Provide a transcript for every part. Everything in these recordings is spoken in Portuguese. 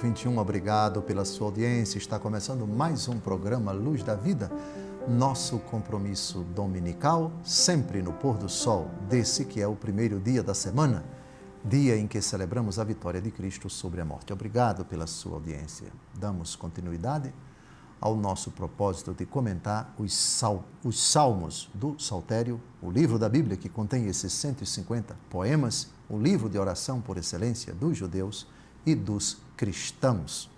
21, obrigado pela sua audiência. Está começando mais um programa Luz da Vida, nosso compromisso dominical, sempre no pôr do sol, desse que é o primeiro dia da semana, dia em que celebramos a vitória de Cristo sobre a morte. Obrigado pela sua audiência. Damos continuidade ao nosso propósito de comentar os salmos do Saltério, o livro da Bíblia que contém esses 150 poemas, o livro de oração por excelência dos judeus e dos cristãos.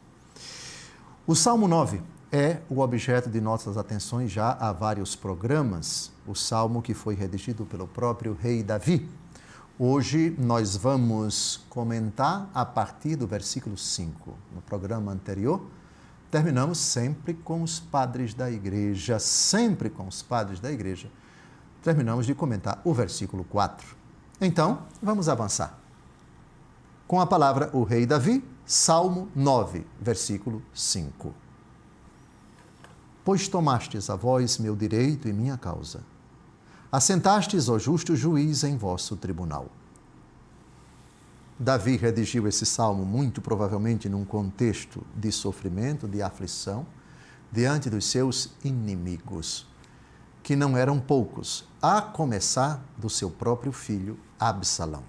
O Salmo 9 é o objeto de nossas atenções já há vários programas, o salmo que foi redigido pelo próprio rei Davi. Hoje nós vamos comentar a partir do versículo 5. No programa anterior, terminamos sempre com os padres da igreja, terminamos de comentar o versículo 4. Então, vamos avançar. Com a palavra o rei Davi, Salmo 9, versículo 5. Pois tomastes a vós meu direito e minha causa. Assentastes, ó justo juiz, em vosso tribunal. Davi redigiu esse salmo muito provavelmente num contexto de sofrimento, de aflição, diante dos seus inimigos, que não eram poucos, a começar do seu próprio filho Absalão.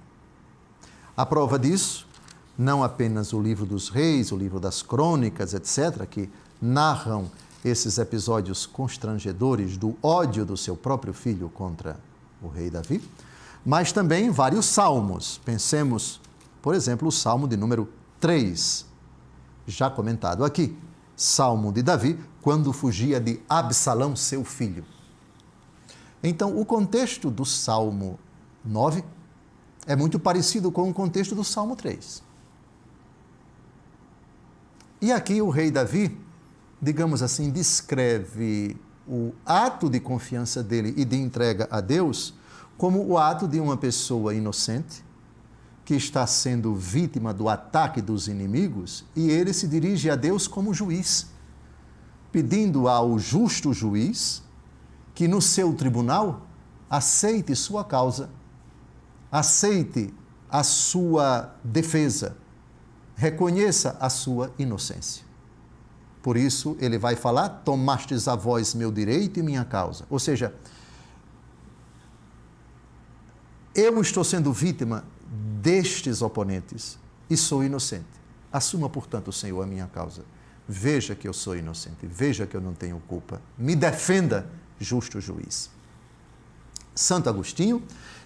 A prova disso, não apenas o livro dos reis, o livro das crônicas, etc., que narram esses episódios constrangedores do ódio do seu próprio filho contra o rei Davi, mas também vários salmos. Pensemos, por exemplo, o salmo de número 3, já comentado aqui, salmo de Davi, quando fugia de Absalão, seu filho. Então, o contexto do Salmo 9 é muito parecido com o contexto do Salmo 3. E aqui o rei Davi, digamos assim, descreve o ato de confiança dele e de entrega a Deus como o ato de uma pessoa inocente que está sendo vítima do ataque dos inimigos e ele se dirige a Deus como juiz, pedindo ao justo juiz que no seu tribunal aceite sua causa, aceite a sua defesa, reconheça a sua inocência. Por isso, ele vai falar, tomastes a vós meu direito e minha causa. Ou seja, eu estou sendo vítima destes oponentes e sou inocente. Assuma, portanto, Senhor, a minha causa. Veja que eu sou inocente, veja que eu não tenho culpa. Me defenda, justo juiz. Santo Agostinho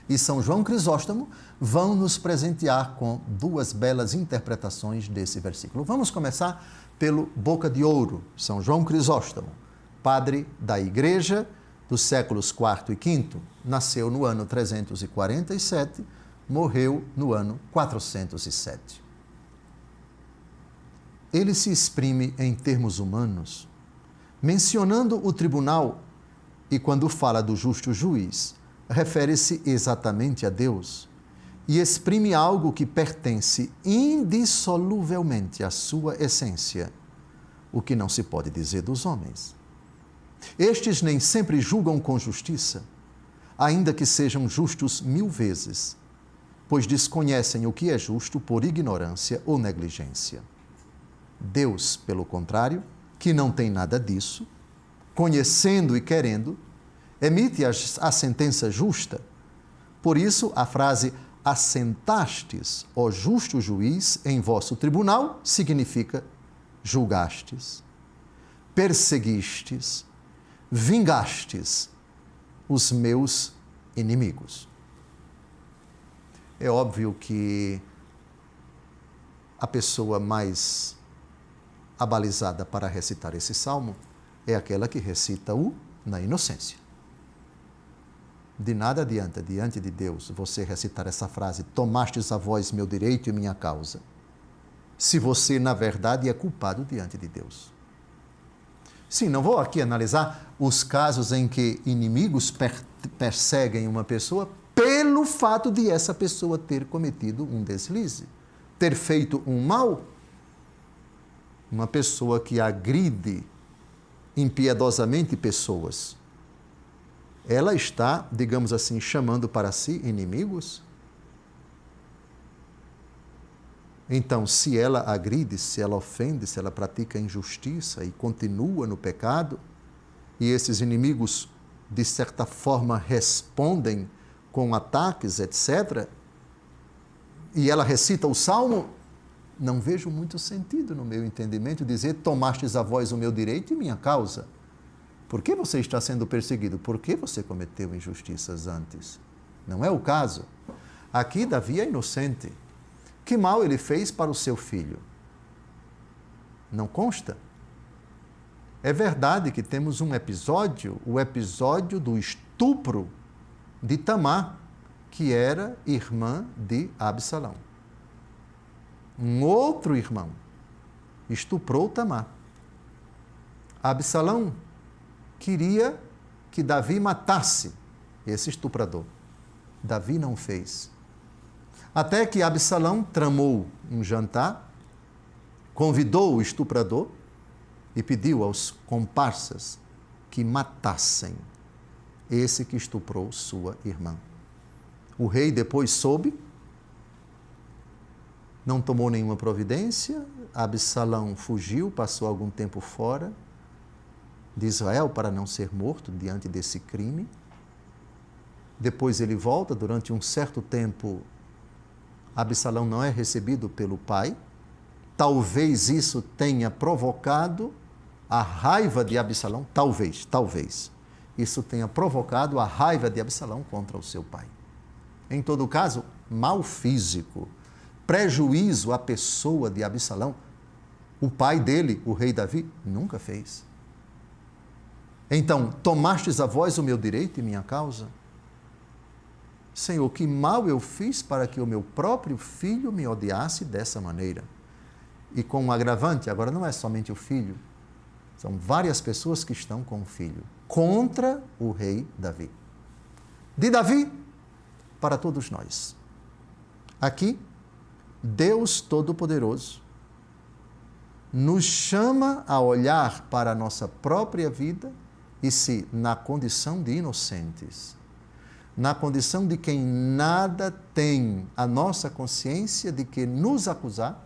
e São João Crisóstomo vão nos presentear com duas belas interpretações desse versículo. Vamos começar pelo Boca de Ouro, São João Crisóstomo, padre da Igreja dos séculos IV e V, nasceu no ano 347, morreu no ano 407. Ele se exprime em termos humanos, mencionando o tribunal e, quando fala do justo juiz, refere-se exatamente a Deus e exprime algo que pertence indissoluvelmente à sua essência, o que não se pode dizer dos homens. Estes nem sempre julgam com justiça, ainda que sejam justos 1000 vezes, pois desconhecem o que é justo por ignorância ou negligência. Deus, pelo contrário, que não tem nada disso, conhecendo e querendo, emite a sentença justa. Por isso, a frase assentastes, ó justo juiz, em vosso tribunal, significa julgastes, perseguistes, vingastes os meus inimigos. É óbvio que a pessoa mais abalizada para recitar esse salmo é aquela que recita-o na inocência. De nada adianta, diante de Deus, você recitar essa frase, tomastes a vós meu direito e minha causa, se você, na verdade, é culpado diante de Deus. Sim, não vou aqui analisar os casos em que inimigos perseguem uma pessoa pelo fato de essa pessoa ter cometido um deslize, ter feito um mal. Uma pessoa que agride impiedosamente pessoas, ela está, digamos assim, chamando para si inimigos? Então, se ela agride, se ela ofende, se ela pratica injustiça e continua no pecado, e esses inimigos, de certa forma, respondem com ataques, etc., e ela recita o Salmo, não vejo muito sentido no meu entendimento dizer: tomastes a vós o meu direito e minha causa. Por que você está sendo perseguido? Por que você cometeu injustiças antes? Não é o caso. Aqui Davi é inocente. Que mal ele fez para o seu filho? Não consta. É verdade que temos um episódio, o episódio do estupro de Tamar, que era irmã de Absalão. Um outro irmão estuprou Tamar. Absalão queria que Davi matasse esse estuprador. Davi não fez. Até que Absalão tramou um jantar, convidou o estuprador e pediu aos comparsas que matassem esse que estuprou sua irmã. O rei depois soube, não tomou nenhuma providência, Absalão fugiu, passou algum tempo fora de Israel para não ser morto diante desse crime. Depois ele volta, durante um certo tempo, Absalão não é recebido pelo pai. Talvez isso tenha provocado a raiva de Absalão, talvez. Isso tenha provocado a raiva de Absalão contra o seu pai. Em todo caso, mal físico, prejuízo à pessoa de Absalão, o pai dele, o rei Davi, nunca fez. Então, tomastes a vós o meu direito e minha causa? Senhor, que mal eu fiz para que o meu próprio filho me odiasse dessa maneira? E com um agravante, agora não é somente o filho, são várias pessoas que estão com o filho, contra o rei Davi. De Davi para todos nós. Aqui, Deus Todo-Poderoso nos chama a olhar para a nossa própria vida e se, na condição de inocentes, na condição de quem nada tem a nossa consciência de que nos acusar,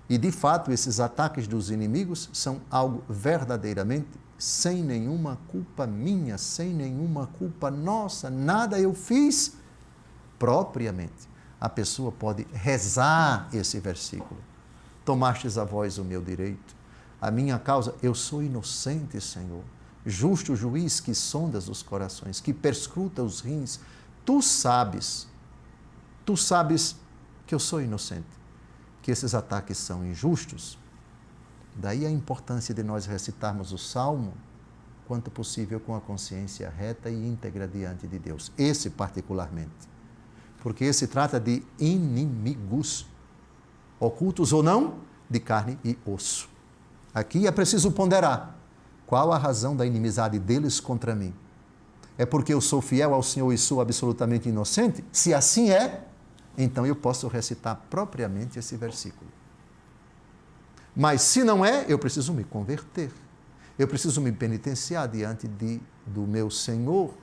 e de fato esses ataques dos inimigos são algo verdadeiramente sem nenhuma culpa minha, sem nenhuma culpa nossa, nada eu fiz propriamente. A pessoa pode rezar esse versículo. Tomastes a vós o meu direito, a minha causa, eu sou inocente, Senhor. Justo juiz que sondas os corações, que perscruta os rins, tu sabes que eu sou inocente, que esses ataques são injustos. Daí a importância de nós recitarmos o Salmo, quanto possível com a consciência reta e íntegra diante de Deus. Esse particularmente, porque esse trata de inimigos, ocultos ou não, de carne e osso. Aqui é preciso ponderar. Qual a razão da inimizade deles contra mim? É porque eu sou fiel ao Senhor e sou absolutamente inocente? Se assim é, então eu posso recitar propriamente esse versículo. Mas se não é, eu preciso me converter. Eu preciso me penitenciar diante do meu Senhor,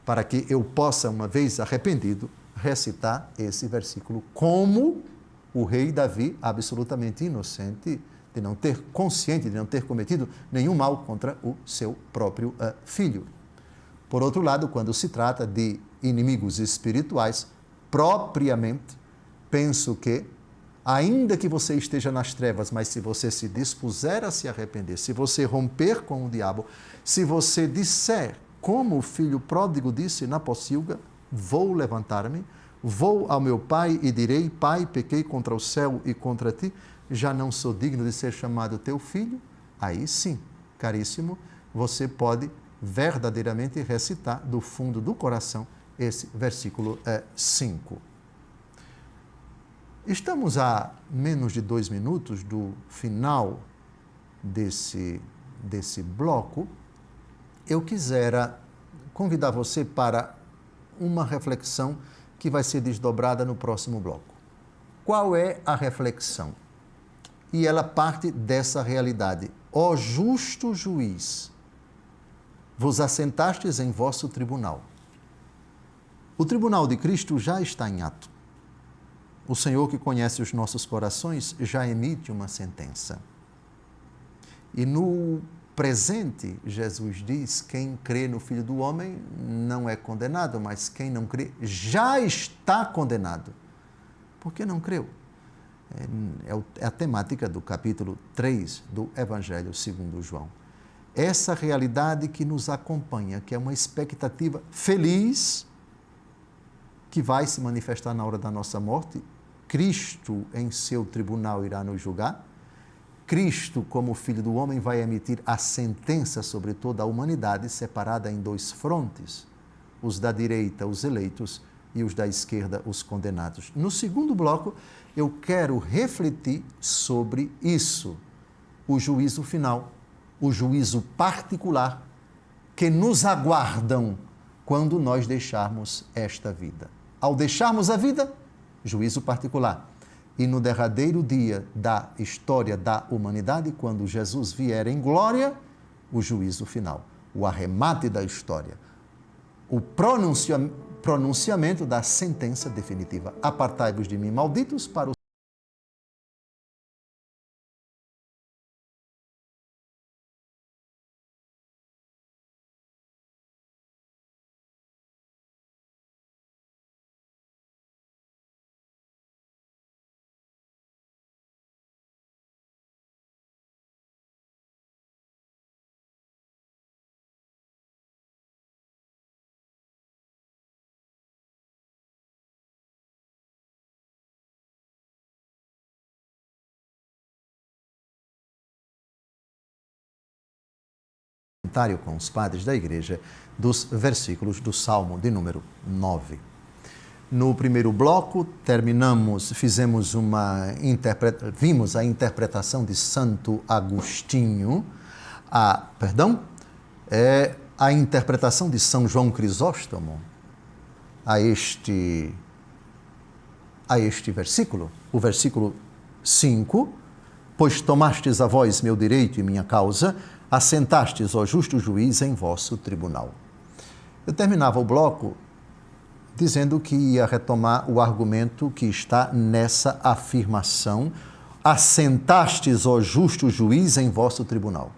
para que eu possa, uma vez arrependido, recitar esse versículo como o rei Davi, absolutamente inocente, de não ter consciente, de não ter cometido nenhum mal contra o seu próprio filho. Por outro lado, quando se trata de inimigos espirituais, propriamente, penso que, ainda que você esteja nas trevas, mas se você se dispuser a se arrepender, se você romper com o diabo, se você disser, como o filho pródigo disse na pocilga, vou levantar-me, vou ao meu pai e direi, pai, pequei contra o céu e contra ti, já não sou digno de ser chamado teu filho, aí sim, caríssimo, você pode verdadeiramente recitar do fundo do coração esse versículo 5. Estamos a menos de 2 minutos do final desse bloco. Eu quisera convidar você para uma reflexão que vai ser desdobrada no próximo bloco. Qual é a reflexão? E ela parte dessa realidade. Ó justo juiz, vos assentastes em vosso tribunal. O tribunal de Cristo já está em ato. o Senhor que conhece os nossos corações já emite uma sentença. E no presente, Jesus diz, quem crê no Filho do Homem não é condenado, mas quem não crê já está condenado. Por que não creu? É a temática do capítulo 3 do Evangelho segundo João. Essa realidade que nos acompanha, que é uma expectativa feliz, que vai se manifestar na hora da nossa morte. Cristo em seu tribunal irá nos julgar. Cristo, como Filho do Homem, vai emitir a sentença sobre toda a humanidade, separada em dois frontes, os da direita, os eleitos, e os da esquerda, os condenados. No segundo bloco, eu quero refletir sobre isso, o juízo final, o juízo particular, que nos aguardam quando nós deixarmos esta vida. Ao deixarmos a vida, juízo particular. E no derradeiro dia da história da humanidade, quando Jesus vier em glória, o juízo final, o arremate da história, o pronunciamento da sentença definitiva. Apartai-vos de mim, malditos, para o com os padres da igreja dos versículos do Salmo de número 9. No primeiro bloco, vimos a interpretação de Santo Agostinho, a interpretação de São João Crisóstomo a este versículo, o versículo 5, pois tomastes a vós meu direito e minha causa, assentastes, ó justo juiz, em vosso tribunal. Eu terminava o bloco dizendo que ia retomar o argumento que está nessa afirmação, assentastes, ó justo juiz, em vosso tribunal.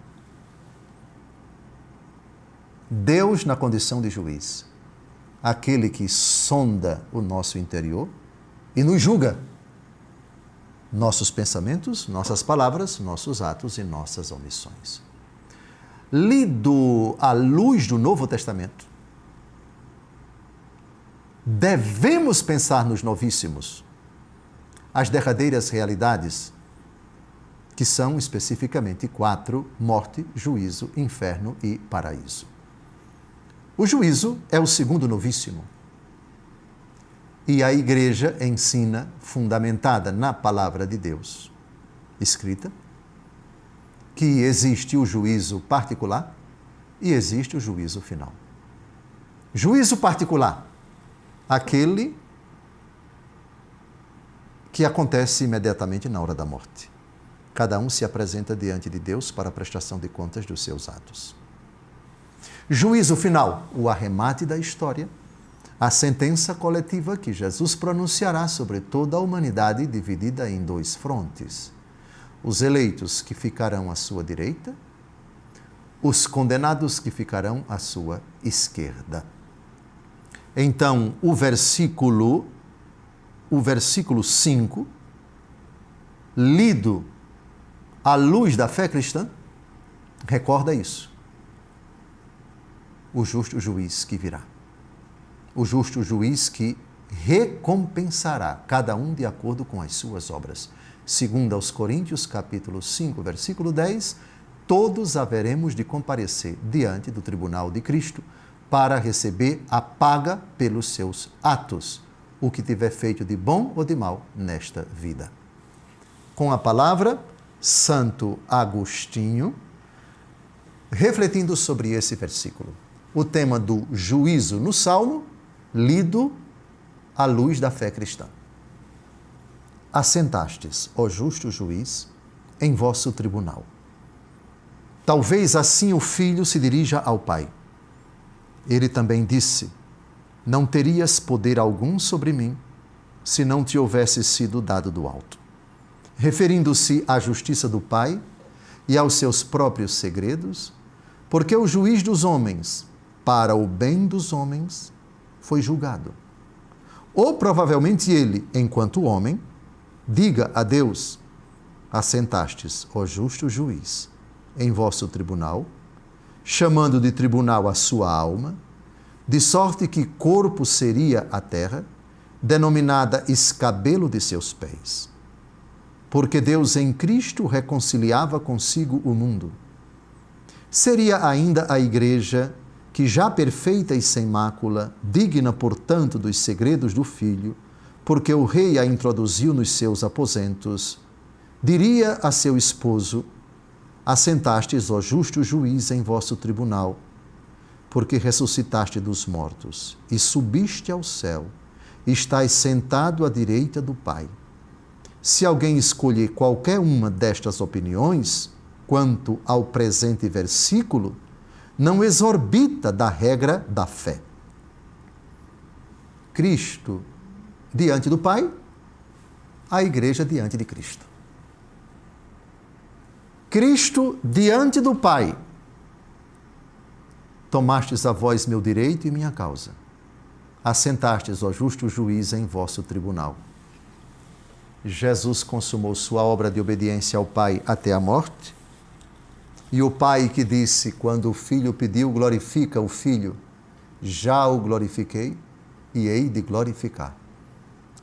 Deus na condição de juiz, aquele que sonda o nosso interior e nos julga nossos pensamentos, nossas palavras, nossos atos e nossas omissões. Lido à luz do Novo Testamento, devemos pensar nos novíssimos, as derradeiras realidades, que são especificamente 4, morte, juízo, inferno e paraíso. O juízo é o segundo novíssimo. E a igreja ensina, fundamentada na palavra de Deus, escrita, que existe o juízo particular e existe o juízo final. Juízo particular, aquele que acontece imediatamente na hora da morte. Cada um se apresenta diante de Deus para a prestação de contas dos seus atos. Juízo final, o arremate da história, a sentença coletiva que Jesus pronunciará sobre toda a humanidade dividida em dois frontes. Os eleitos que ficarão à sua direita, os condenados que ficarão à sua esquerda. Então, o versículo 5, lido à luz da fé cristã, recorda isso. O justo juiz que virá. O justo juiz que recompensará cada um de acordo com as suas obras. Segundo aos Coríntios, capítulo 5, versículo 10, todos haveremos de comparecer diante do tribunal de Cristo para receber a paga pelos seus atos, o que tiver feito de bom ou de mal nesta vida. Com a palavra, Santo Agostinho, refletindo sobre esse versículo, o tema do juízo no Salmo, lido à luz da fé cristã. Assentastes, ó justo juiz, em vosso tribunal. Talvez assim o filho se dirija ao pai. Ele também disse, não terias poder algum sobre mim, se não te houvesse sido dado do alto. Referindo-se à justiça do Pai e aos seus próprios segredos, porque o juiz dos homens, para o bem dos homens, foi julgado. Ou provavelmente ele, enquanto homem, diga a Deus: assentastes, ó justo juiz, em vosso tribunal, chamando de tribunal a sua alma, de sorte que corpo seria a terra, denominada escabelo de seus pés. Porque Deus em Cristo reconciliava consigo o mundo. Seria ainda a igreja, que já perfeita e sem mácula, digna, portanto, dos segredos do Filho, porque o rei a introduziu nos seus aposentos, diria a seu esposo: assentastes, ó justo juiz, em vosso tribunal, porque ressuscitaste dos mortos e subiste ao céu, e estais sentado à direita do Pai. Se alguém escolher qualquer uma destas opiniões, quanto ao presente versículo, não exorbita da regra da fé. Cristo diante do Pai, a igreja diante de Cristo. Cristo diante do Pai, tomastes a vós meu direito e minha causa. Assentastes, ó justo juiz, em vosso tribunal. Jesus consumou sua obra de obediência ao Pai até a morte. E o Pai que disse, quando o Filho pediu, glorifica o Filho, já o glorifiquei e hei de glorificar.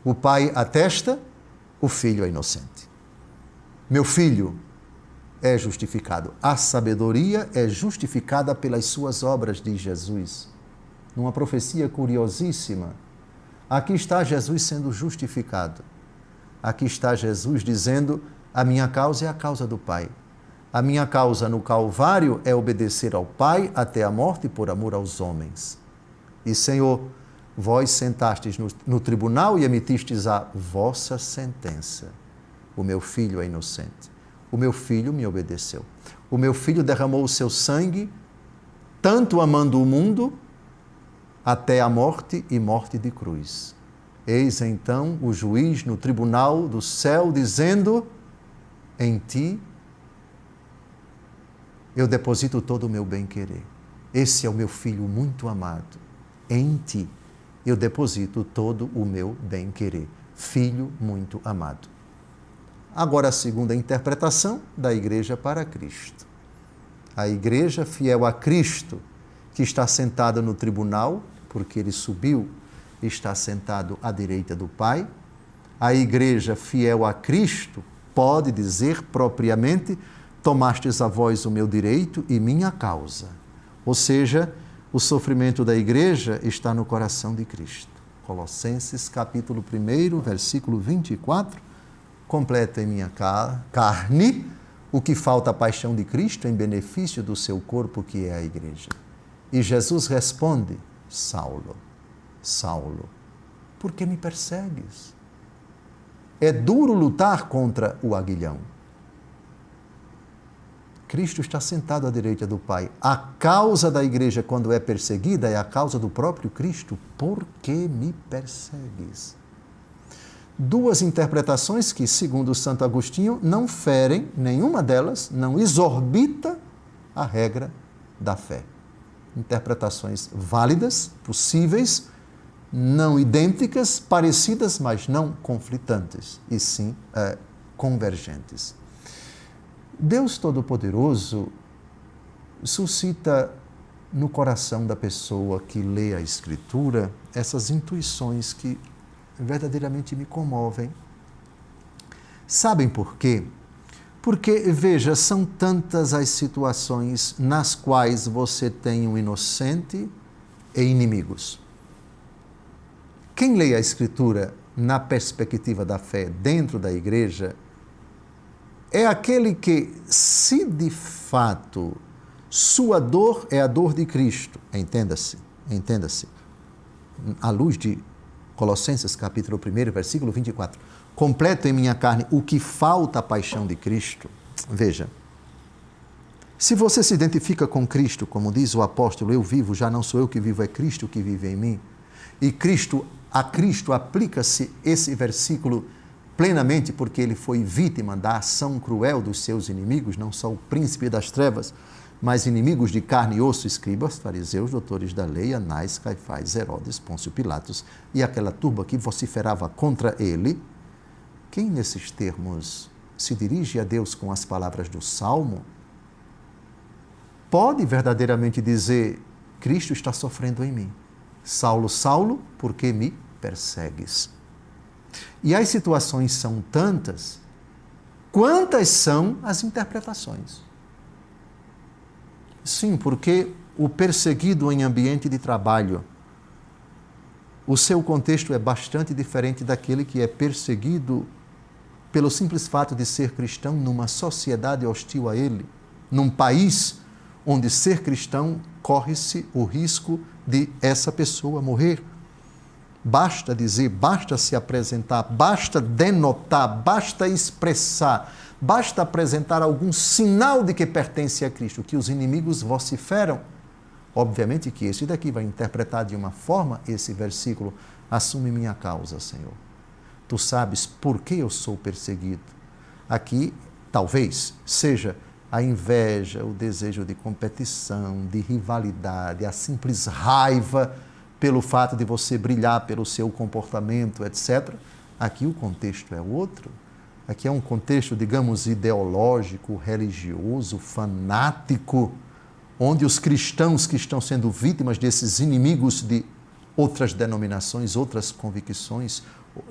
O Pai atesta, o Filho é inocente. Meu filho é justificado. A sabedoria é justificada pelas suas obras, diz Jesus. Numa profecia curiosíssima, aqui está Jesus sendo justificado. Aqui está Jesus dizendo: a minha causa é a causa do Pai. A minha causa no Calvário é obedecer ao Pai até a morte por amor aos homens. E, Senhor, vós sentastes no tribunal e emitistes a vossa sentença. O meu filho é inocente. O meu filho me obedeceu. O meu filho derramou o seu sangue, tanto amando o mundo, até a morte e morte de cruz. Eis então o juiz no tribunal do céu dizendo: em ti eu deposito todo o meu bem-querer. Esse é o meu filho muito amado. Em ti eu deposito todo o meu bem-querer. Filho muito amado. Agora a segunda interpretação da igreja para Cristo. A igreja fiel a Cristo, que está sentada no tribunal, porque ele subiu, está sentado à direita do Pai. A igreja fiel a Cristo pode dizer propriamente: tomastes a vós o meu direito e minha causa. Ou seja, o sofrimento da igreja está no coração de Cristo. Colossenses capítulo 1, versículo 24, completa em minha carne o que falta à paixão de Cristo em benefício do seu corpo, que é a igreja. E Jesus responde: Saulo, Saulo, por que me persegues? É duro lutar contra o aguilhão. Cristo está sentado à direita do Pai. A causa da igreja, quando é perseguida, é a causa do próprio Cristo. Por que me persegues? Duas interpretações que, segundo Santo Agostinho, não ferem, nenhuma delas, não exorbita a regra da fé. Interpretações válidas, possíveis, não idênticas, parecidas, mas não conflitantes, e sim convergentes. Deus Todo-Poderoso suscita no coração da pessoa que lê a Escritura essas intuições que verdadeiramente me comovem. Sabem por quê? Porque, veja, são tantas as situações nas quais você tem um inocente e inimigos. Quem lê a Escritura na perspectiva da fé dentro da igreja é aquele que, se de fato sua dor é a dor de Cristo, entenda-se, à luz de Colossenses capítulo 1, versículo 24, completo em minha carne o que falta à paixão de Cristo. Veja, se você se identifica com Cristo, como diz o apóstolo: eu vivo, já não sou eu que vivo, é Cristo que vive em mim, E a Cristo aplica-se esse versículo plenamente porque ele foi vítima da ação cruel dos seus inimigos, não só o príncipe das trevas, mas inimigos de carne e osso, escribas, fariseus, doutores da lei, Anás, Caifás, Herodes, Pôncio Pilatos e aquela turba que vociferava contra ele. Quem nesses termos se dirige a Deus com as palavras do Salmo, pode verdadeiramente dizer: Cristo está sofrendo em mim. Saulo, Saulo, por que me persegues? E as situações são tantas, quantas são as interpretações. Sim, porque o perseguido em ambiente de trabalho, o seu contexto é bastante diferente daquele que é perseguido pelo simples fato de ser cristão numa sociedade hostil a ele, num país onde ser cristão corre-se o risco de essa pessoa morrer. Basta dizer, basta se apresentar, basta denotar, basta expressar, basta apresentar algum sinal de que pertence a Cristo, que os inimigos vociferam. Obviamente que esse daqui vai interpretar de uma forma esse versículo: assume minha causa, Senhor. Tu sabes por que eu sou perseguido. Aqui, talvez, seja a inveja, o desejo de competição, de rivalidade, a simples raiva pelo fato de você brilhar pelo seu comportamento, etc. Aqui o contexto é outro. Aqui é um contexto, digamos, ideológico, religioso, fanático, onde os cristãos que estão sendo vítimas desses inimigos de outras denominações, outras convicções,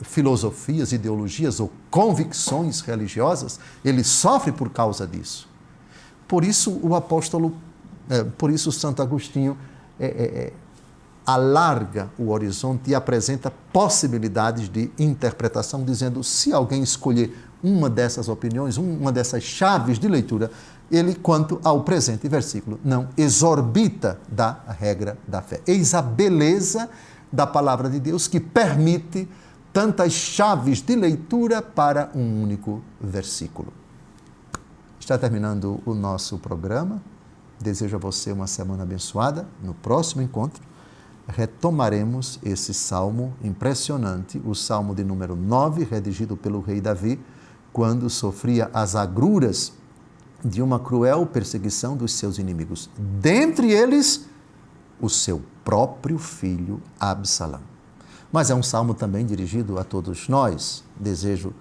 filosofias, ideologias ou convicções religiosas, eles sofrem por causa disso. Por isso o apóstolo, por isso Santo Agostinho alarga o horizonte e apresenta possibilidades de interpretação, dizendo: se alguém escolher uma dessas opiniões, uma dessas chaves de leitura, ele, quanto ao presente versículo, não exorbita da regra da fé. Eis a beleza da palavra de Deus que permite tantas chaves de leitura para um único versículo. Está terminando o nosso programa. Desejo a você uma semana abençoada. No próximo encontro, retomaremos esse salmo impressionante, o salmo de número 9, redigido pelo rei Davi, quando sofria as agruras de uma cruel perseguição dos seus inimigos. Dentre eles, o seu próprio filho Absalão. Mas é um salmo também dirigido a todos nós. Desejo